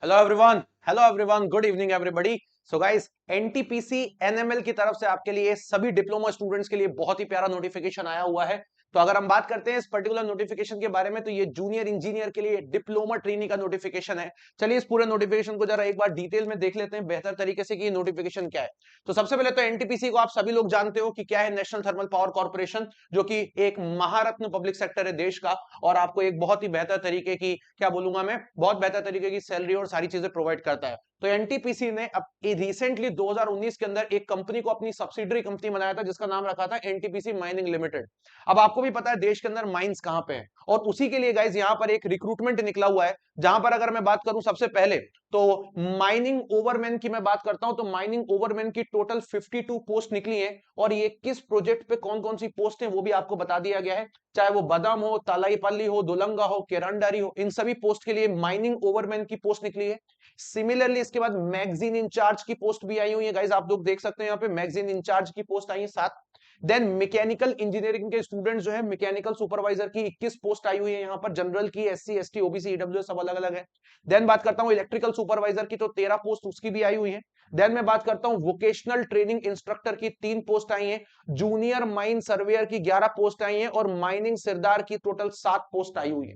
Hello everyone, good evening everybody. So guys, NTPC NML की तरफ से आपके लिए सभी डिप्लोमा स्टूडेंट्स के लिए बहुत ही प्यारा नोटिफिकेशन आया हुआ है। तो अगर हम बात करते हैं इस पर्टिकुलर नोटिफिकेशन के बारे में, तो ये जूनियर इंजीनियर के लिए डिप्लोमा ट्रेनी का नोटिफिकेशन है। चलिए इस पूरे नोटिफिकेशन को जरा एक बार डिटेल में देख लेते हैं बेहतर तरीके से कि ये नोटिफिकेशन क्या है। तो सबसे पहले तो एनटीपीसी को आप सभी लोग जानते हो कि क्या है, नेशनल थर्मल पावर कॉर्पोरेशन, जो कि एक महारत्न पब्लिक सेक्टर है देश का, और आपको एक बहुत ही बेहतर तरीके की, क्या बोलूंगा मैं, बहुत बेहतर तरीके की सैलरी और सारी चीजें प्रोवाइड करता है। तो एनटीपीसी ने अब रिसेंटली 2019 के अंदर एक कंपनी को अपनी सब्सिडरी कंपनी बनाया था जिसका नाम रखा था एनटीपीसी माइनिंग लिमिटेड। अब आपको भी पता है देश के अंदर माइंस कहां पे हैं, और उसी के लिए गाइस यहाँ पर एक रिक्रूटमेंट निकला हुआ है, जहां पर अगर मैं बात करूं सबसे पहले तो माइनिंग ओवरमैन की मैं बात करता हूं, तो माइनिंग ओवरमैन की टोटल 52 पोस्ट निकली है, और ये किस प्रोजेक्ट पे कौन कौन सी पोस्ट है वो भी आपको बता दिया गया है। चाहे वो बदाम हो, तालाईपल्ली हो, दुलंगा हो, केरंडारी हो, इन सभी पोस्ट के लिए माइनिंग ओवरमैन की पोस्ट निकली है। सिमिलरली इसके बाद मैगजीन इंचार्ज की पोस्ट भी आई हुई है गाइस, आप लोग देख सकते हैं यहाँ पे मैगजीन इंचार्ज की पोस्ट आई है 7। देन मैकेनिकल इंजीनियरिंग के स्टूडेंट जो है, मैकेनिकल सुपरवाइजर की 21 पोस्ट आई हुई है यहाँ पर, जनरल की, एससी एसटी ओबीसी ईडब्ल्यूएस सब अलग अलग है। देन बात करता हूँ इलेक्ट्रिकल सुपरवाइजर की, तो 13 पोस्ट उसकी भी आई हुई है। देन मैं बात करता हूँ वोकेशनल ट्रेनिंग इंस्ट्रक्टर की 3 पोस्ट आई है। जूनियर माइन सर्वेयर की 11 पोस्ट आई है, और माइनिंग सिरदार की टोटल 7 पोस्ट आई हुई है।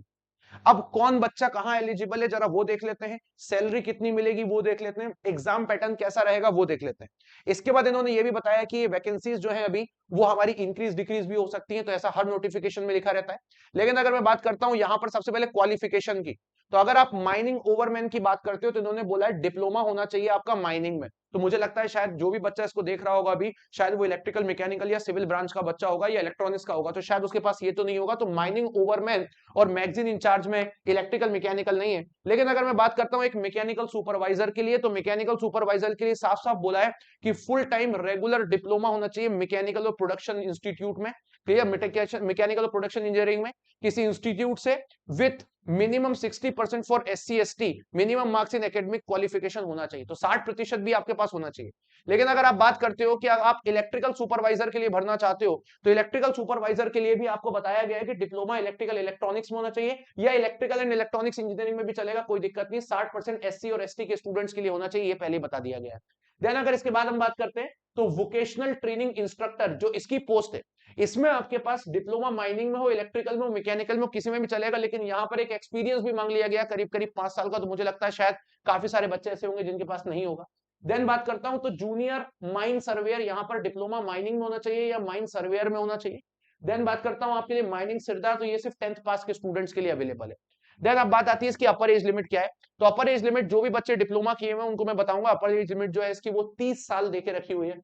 अब कौन बच्चा कहां एलिजिबल है जरा वो देख लेते हैं, सैलरी कितनी मिलेगी वो देख लेते हैं, एग्जाम पैटर्न कैसा रहेगा वो देख लेते हैं। इसके बाद इन्होंने ये भी बताया कि ये वैकेंसीज जो है अभी वो हमारी इंक्रीज डिक्रीज भी हो सकती है, तो ऐसा हर नोटिफिकेशन में लिखा रहता है। लेकिन अगर मैं बात करता हूं यहां पर सबसे पहले क्वालिफिकेशन की, तो अगर आप माइनिंग ओवरमैन की बात करते हो तो इन्होंने बोला है डिप्लोमा होना चाहिए आपका माइनिंग में। तो मुझे लगता है शायद जो भी बच्चा इसको देख रहा होगा अभी, शायद वो इलेक्ट्रिकल मैकेनिकल या सिविल ब्रांच का बच्चा होगा या इलेक्ट्रॉनिक्स का होगा, तो शायद उसके पास ये तो नहीं होगा। तो माइनिंग ओवरमैन और मैगजीन इंचार्ज में इलेक्ट्रिकल मैकेनिकल नहीं है। लेकिन अगर मैं बात करता हूं एक मैकेनिकल सुपरवाइजर के लिए, तो मैकेनिकल सुपरवाइजर के लिए साफ साफ बोला है कि फुल टाइम रेगुलर डिप्लोमा होना चाहिए मैकेनिकल और प्रोडक्शन इंस्टीट्यूट में, क्लियर, मैकेनिकल और प्रोडक्शन इंजीनियरिंग में किसी इंस्टीट्यूट से, with minimum 60% for SC ST, minimum marks in academic qualification होना चाहिए, तो 60% भी आपके पास होना चाहिए। लेकिन अगर आप बात करते हो कि आप इलेक्ट्रिकल सुपरवाइजर के लिए भरना चाहते हो, तो इलेक्ट्रिकल सुपरवाइजर के लिए भी आपको बताया गया है कि डिप्लोमा इलेक्ट्रिकल इलेक्ट्रॉनिक्स में होना चाहिए, या इलेक्ट्रिकल एंड इलेक्ट्रॉनिक्स इंजीनियरिंग में भी चलेगा, कोई दिक्कत नहीं। 60% एससी और एसटी के स्टूडेंट्स के लिए होना चाहिए, ये पहले बता दिया गया है। देन अगर इसके बाद हम बात करते हैं तो वोकेशनल ट्रेनिंग इंस्ट्रक्टर जो इसकी पोस्ट है, इसमें आपके पास डिप्लोमा माइनिंग में हो, इलेक्ट्रिकल में हो, मैकेनिकल में हो, किसी में भी चलेगा, लेकिन यहां पर एक एक्सपीरियंस भी मांग लिया गया करीब करीब 5 साल का, तो मुझे लगता है शायद काफी सारे बच्चे ऐसे होंगे जिनके पास नहीं होगा। देन बात करता हूं तो जूनियर माइन सर्वेयर, यहां पर डिप्लोमा माइनिंग में होना चाहिए या माइन सर्वेयर में होना चाहिए। देन बात करता हूं आपके लिए माइनिंग सिरदार, तो ये सिर्फ 10th पास के स्टूडेंट्स के लिए अवेलेबल है। देन अब बात आती है इसकी अपर एज लिमिट क्या है, तो अपर एज लिमिट जो भी बच्चे डिप्लोमा किए हुए हैं उनको मैं बताऊंगा, अपर एज लिमिट जो है इसकी वो 30 साल देके रखी हुई है,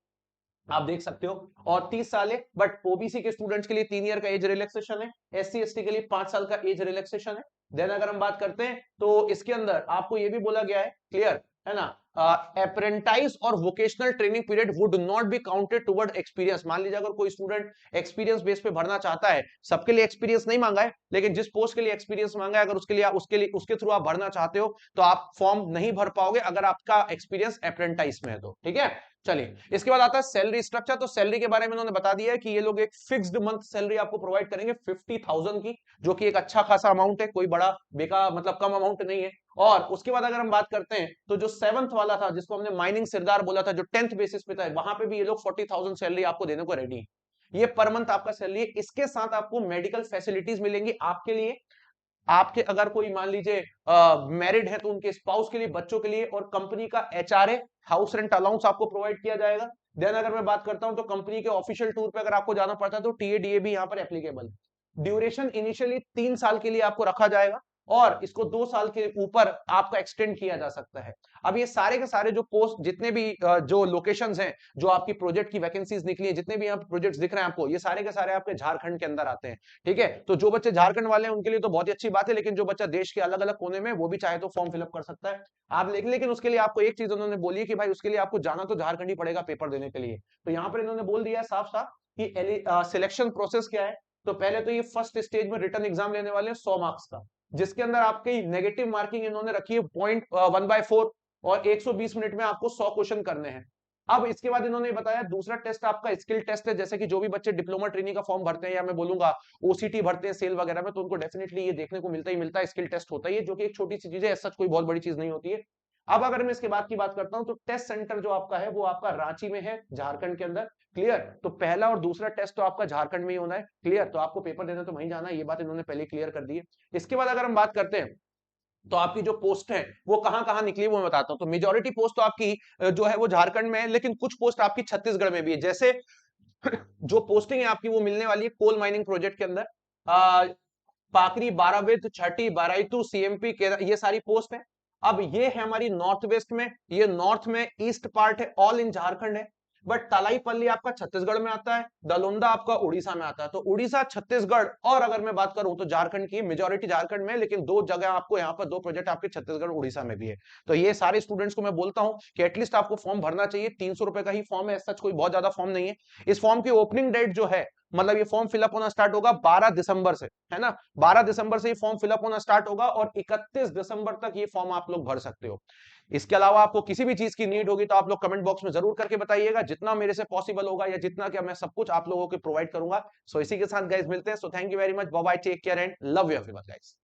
आप देख सकते हो, और 30 साल है। बट ओबीसी के स्टूडेंट्स के लिए 3 ईयर का एज रिलैक्सेशन है, एससी एसटी के लिए 5 साल का एज रिलैक्सेशन है। देन अगर हम बात करते हैं तो इसके अंदर आपको यह भी बोला गया है, क्लियर है ना, अप्रेंटाइज और vocational training period would not be counted toward experience. मान लीजिए अगर कोई स्टूडेंट एक्सपीरियंस बेस पे भरना चाहता है, सबके लिए एक्सपीरियंस नहीं मांगा है, लेकिन जिस पोस्ट के लिए एक्सपीरियंस मांगा है, अगर उसके लिए उसके थ्रू आप भरना चाहते हो तो आप फॉर्म नहीं भर पाओगे अगर आपका एक्सपीरियंस अप्रेंटाइज में है तो, ठीक है। चलिए इसके बाद आता है सैलरी स्ट्रक्चर, तो सैलरी के बारे में उन्होंने बता दिया है कि ये लोग एक फिक्स्ड मंथ सैलरी आपको प्रोवाइड करेंगे 50,000 की, जो कि एक अच्छा खासा अमाउंट है, कोई बड़ा बेकार मतलब कम अमाउंट नहीं है। और उसके बाद अगर हम बात करते हैं तो जो 7th वाला था जिसको हमने माइनिंग सिरदार बोला था, जो 10th बेसिस पे था, वहां पे भी ये लोग 40,000 सैलरी आपको देने को रेडी है। ये पर मंथ आपका सैलरी है। इसके साथ आपको मेडिकल फैसिलिटीज मिलेंगी आपके लिए, आपके अगर कोई मान लीजिए मैरिड है तो उनके स्पाउस के लिए, बच्चों के लिए, और कंपनी का एचआरए हाउस रेंट अलाउंस आपको प्रोवाइड किया जाएगा। देन अगर मैं बात करता हूं तो कंपनी के ऑफिशियल टूर पे अगर आपको जाना पड़ता है तो टीएडीए भी यहां पर एप्लीकेबल है। ड्यूरेशन इनिशियली 3 साल के लिए आपको रखा जाएगा, और इसको 2 साल के ऊपर आपका एक्सटेंड किया जा सकता है। अब ये सारे के सारे जो पोस्ट, जितने भी जो लोकेशंस हैं, जो आपकी प्रोजेक्ट की वैकेंसीज निकली है, जितने भी यहाँ प्रोजेक्ट्स दिख रहे हैं आपको, ये सारे के सारे आपके झारखंड के अंदर आते हैं, ठीक है। तो जो बच्चे झारखंड वाले हैं उनके लिए तो बहुत ही अच्छी बात है, लेकिन जो बच्चा देश के अलग अलग कोने में, वो भी चाहे तो फॉर्म फिलअप कर सकता है। आप लेकिन उसके लिए आपको एक चीज उन्होंने बोली है कि भाई उसके लिए आपको जाना तो झारखंड ही पड़ेगा पेपर देने के लिए। तो यहाँ पर इन्होंने बोल दिया है साफ साफ कि सिलेक्शन प्रोसेस क्या है। तो पहले तो ये फर्स्ट स्टेज में रिटर्न एग्जाम लेने वाले हैं 100 मार्क्स का, जिसके अंदर आपकी नेगेटिव मार्किंग इन्होंने रखी है 0.1/4, और 120 मिनट में आपको 100 क्वेश्चन करने हैं। अब इसके बाद इन्होंने बताया दूसरा टेस्ट आपका स्किल टेस्ट है, जैसे कि जो भी बच्चे डिप्लोमा ट्रेनिंग का फॉर्म भरते हैं या मैं बोलूंगा ओसीटी भरते हैं सेल वगैरह में, तो उनको डेफिनेटली ये देखने को मिलता ही मिलता है, स्किल टेस्ट होता है, जो कि एक छोटी सी चीज है, सच कोई बहुत बड़ी चीज नहीं होती है। अब अगर मैं इसके बाद की बात करता हूं तो टेस्ट सेंटर जो आपका है वो आपका रांची में है, झारखंड के अंदर। क्लियर? तो पहला और दूसरा टेस्ट तो आपका झारखंड में ही होना है। क्लियर? तो आपको पेपर देना तो वहीं जाना है, ये बात इन्होंने पहले क्लियर कर दी है। इसके बाद अगर हम बात करते हैं तो आपकी जो पोस्ट है वो कहां कहां निकली वो मैं बताता हूं। तो मेजोरिटी पोस्ट तो आपकी जो है वो झारखंड में है, लेकिन कुछ पोस्ट आपकी छत्तीसगढ़ में भी है। जैसे जो पोस्टिंग है आपकी वो मिलने वाली है कोल माइनिंग प्रोजेक्ट के अंदर, पाकरी, बारावित, छठी, बाराइतू, सीएमपी, ये सारी पोस्ट है। अब ये है हमारी नॉर्थ वेस्ट में, ये नॉर्थ में, ईस्ट पार्ट है, ऑल इन झारखंड है। बट तलाईपल्ली आपका छत्तीसगढ़ में आता है, दलोंदा आपका उड़ीसा में आता है। तो उड़ीसा, छत्तीसगढ़ और अगर मैं बात करूं तो झारखंड की मेजोरिटी झारखंड में, लेकिन दो जगह आपको यहाँ पर दो प्रोजेक्ट आपके छत्तीसगढ़ उड़ीसा में भी है। तो ये सारे स्टूडेंट्स को मैं बोलता हूं कि एटलीस्ट आपको फॉर्म भरना चाहिए। 300 रुपए का ही फॉर्म है, सच कोई बहुत ज्यादा फॉर्म नहीं है। इस फॉर्म की ओपनिंग डेट जो है, मतलब ये फॉर्म फिलअप होना स्टार्ट होगा 12 दिसंबर से, है ना। 12 दिसंबर से ये फॉर्म फिलअप होना स्टार्ट होगा और 31 दिसंबर तक ये फॉर्म आप लोग भर सकते हो। इसके अलावा आपको किसी भी चीज की नीड होगी तो आप लोग कमेंट बॉक्स में जरूर करके बताइएगा, जितना मेरे से पॉसिबल होगा या जितना क्या मैं सब कुछ आप लोगों को प्रोवाइड करूंगा। सो इसी के साथ गाइस मिलते हैं। So thank you very much, bye bye, take care and love you everyone guys.